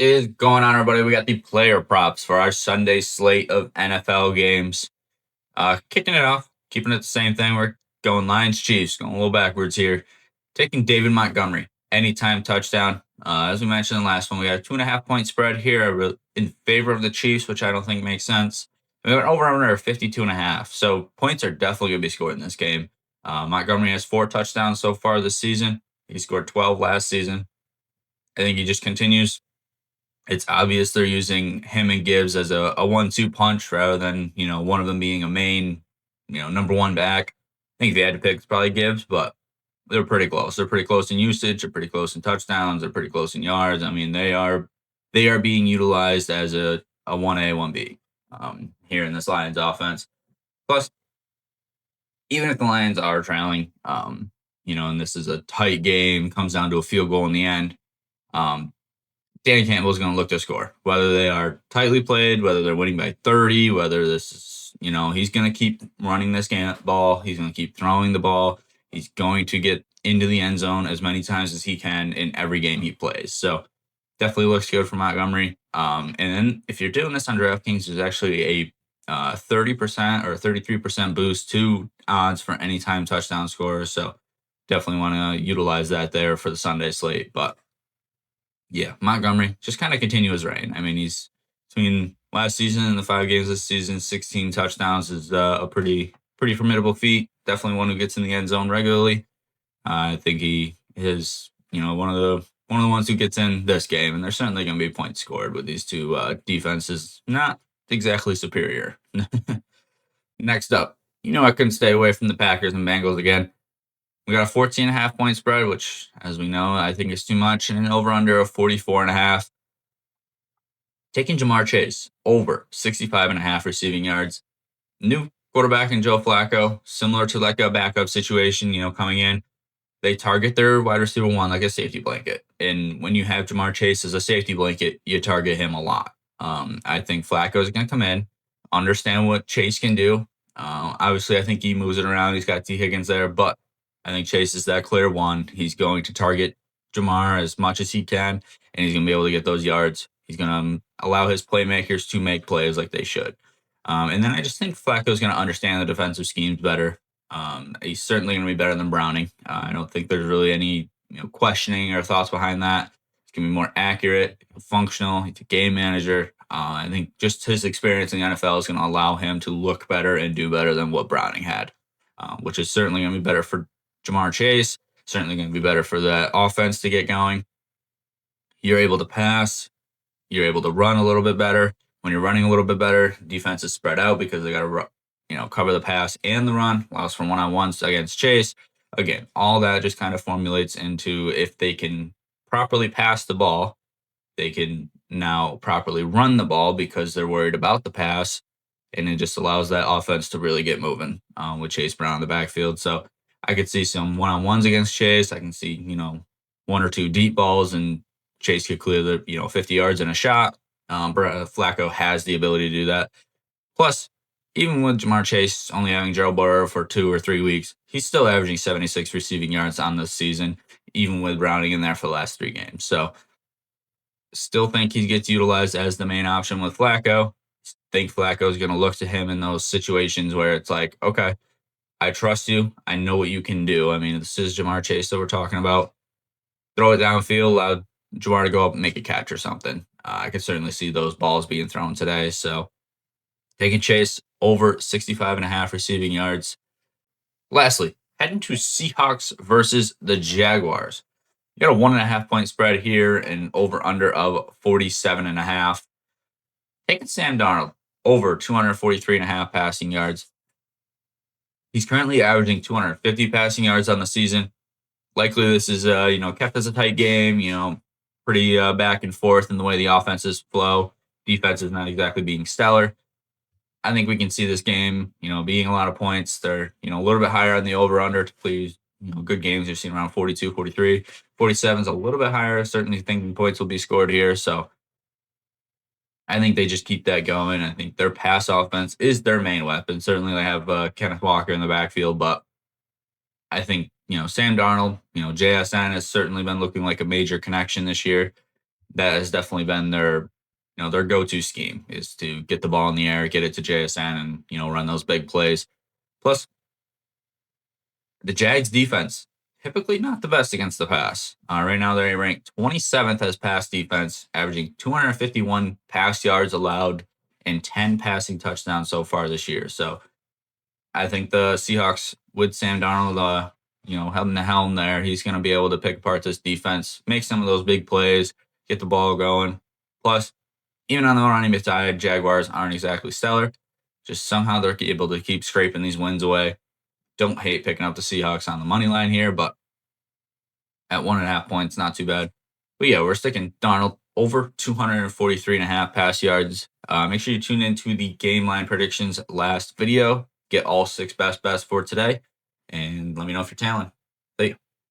Is going on, everybody? We got the player props for our Sunday slate of NFL games. Kicking it off, keeping it the same thing. We're going Lions Chiefs, going a little backwards here. Taking David Montgomery, anytime touchdown. As we mentioned in the last one, we got a 2.5 point spread here in favor of the Chiefs, which I don't think makes sense. We got over under 52.5. So points are definitely going to be scored in this game. Montgomery has 4 touchdowns so far this season. He scored 12 last season. I think he just continues. It's obvious they're using him and Gibbs as a 1-2 punch rather than, one of them being a main, number one back. I think if they had to pick, it's probably Gibbs, but they're pretty close. They're pretty close in usage. They're pretty close in touchdowns. They're pretty close in yards. I mean, they are being utilized as a 1A, 1B here in this Lions offense. Plus, even if the Lions are trailing, and this is a tight game, comes down to a field goal in the end, Danny Campbell is going to look to score, whether they are tightly played, whether they're winning by 30, whether this is, he's going to keep running this ball. He's going to keep throwing the ball. He's going to get into the end zone as many times as he can in every game he plays. So definitely looks good for Montgomery. And then if you're doing this on DraftKings, there's actually a 30% or 33% boost to odds for anytime touchdown scorers. So definitely want to utilize that there for the Sunday slate. But yeah, Montgomery just kind of continue his reign. I mean, he's between last season and the 5 games this season, 16 touchdowns is a pretty formidable feat. Definitely one who gets in the end zone regularly. I think he is, one of the ones who gets in this game, and there's certainly going to be points scored with these two defenses not exactly superior. Next up, I couldn't stay away from the Packers and Bengals again. We got a 14.5 point spread, which, as we know, I think is too much, and an over-under of 44.5. Taking Ja'Marr Chase over 65.5 receiving yards. New quarterback in Joe Flacco, similar to like a backup situation, coming in. They target their wide receiver one like a safety blanket. And when you have Ja'Marr Chase as a safety blanket, you target him a lot. I think Flacco is going to come in, understand what Chase can do. Obviously, I think he moves it around. He's got T. Higgins there, but I think Chase is that clear one. He's going to target Ja'Marr as much as he can, and he's going to be able to get those yards. He's going to allow his playmakers to make plays like they should. And then I just think Flacco's going to understand the defensive schemes better. He's certainly going to be better than Browning. I don't think there's really any questioning or thoughts behind that. He's going to be more accurate, functional. He's a game manager. I think just his experience in the NFL is going to allow him to look better and do better than what Browning had, which is certainly going to be better for Ja'Marr Chase, certainly going to be better for the offense to get going. You're able to pass. You're able to run a little bit better. When you're running a little bit better, defense is spread out because they got to cover the pass and the run. Allows for one-on-ones against Chase. Again, all that just kind of formulates into if they can properly pass the ball, they can now properly run the ball because they're worried about the pass, and it just allows that offense to really get moving with Chase Brown in the backfield. So I could see some one-on-ones against Chase. I can see, 1 or 2 deep balls, and Chase could clear the, 50 yards in a shot. Flacco has the ability to do that. Plus, even with Ja'Marr Chase only having Gerald Burrow for 2 or 3 weeks, he's still averaging 76 receiving yards on this season, even with Browning in there for the last 3 games. So still think he gets utilized as the main option with Flacco. Think Flacco is going to look to him in those situations where it's like, okay, I trust you. I know what you can do. I mean, this is Ja'Marr Chase that we're talking about. Throw it downfield, allow Ja'Marr to go up and make a catch or something. I could certainly see those balls being thrown today. So taking Chase over 65.5 receiving yards. Lastly, heading to Seahawks versus the Jaguars. You got a 1.5 point spread here and over under of 47.5. Taking Sam Darnold over 243.5 passing yards. He's currently averaging 250 passing yards on the season. Likely this is, kept as a tight game, pretty back and forth in the way the offenses flow. Defense is not exactly being stellar. I think we can see this game, being a lot of points. They're, a little bit higher on the over-under to please, good games. You're seeing around 42, 43. 47 is a little bit higher. Certainly thinking points will be scored here. So I think they just keep that going. I think their pass offense is their main weapon. Certainly they have Kenneth Walker in the backfield, but I think, Sam Darnold, JSN has certainly been looking like a major connection this year. that has definitely been their go-to scheme is to get the ball in the air, get it to JSN, and run those big plays. Plus, the Jags defense typically not the best against the pass. Right now, they're ranked 27th as pass defense, averaging 251 pass yards allowed and 10 passing touchdowns so far this year. So I think the Seahawks with Sam Darnold, helping the helm there, he's going to be able to pick apart this defense, make some of those big plays, get the ball going. Plus, even on the running back side, Jaguars aren't exactly stellar. Just somehow they're able to keep scraping these wins away. Don't hate picking up the Seahawks on the money line here, but at 1.5 points, not too bad. But yeah, we're sticking Darnold over 243.5 pass yards. Make sure you tune into the game line predictions last video. Get all 6 best bets for today. And let me know if you're tailing. See you.